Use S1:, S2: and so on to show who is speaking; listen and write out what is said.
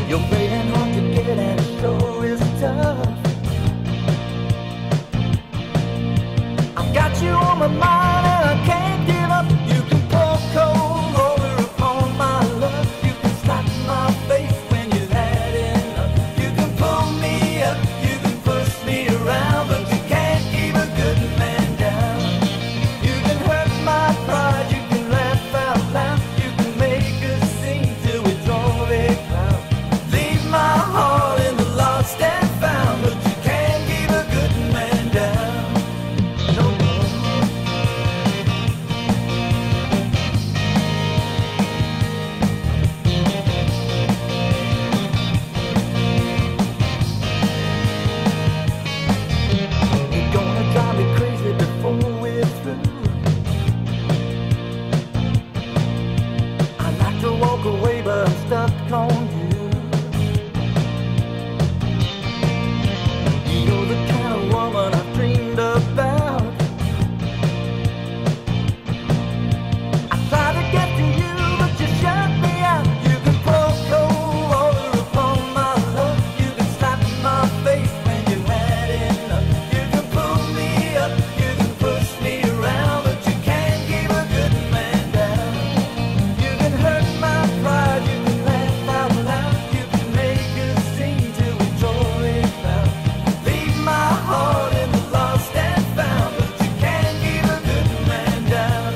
S1: You're playing hard to get and it sure is tough. I've got you on my mind and I can't give up. You can pour cold water upon my love. You can slap my face when you've had enough. You can pull me up, you can push me around, but you can't keep a good man down. You can hurt my pride, you can laugh out loud, you can make a scene till we draw a cloud. Leave my heart in the lost and found, but you can't keep a good man down. No more. You're gonna drive me crazy before we're through. I'd like to walk away, but I'm stuck on you. You're the kind of woman I've dreamed about. I try to get to you, but you shut me out. You can pour cold water upon my love. You can slap my face when you've had enough. You can pull me up, you can push me around, but you can't keep a good man down. You can hurt my pride, you can laugh out loud, you can make a scene till we draw a cloud. Leave my heart in the lost and found, but you can't keep a good man down.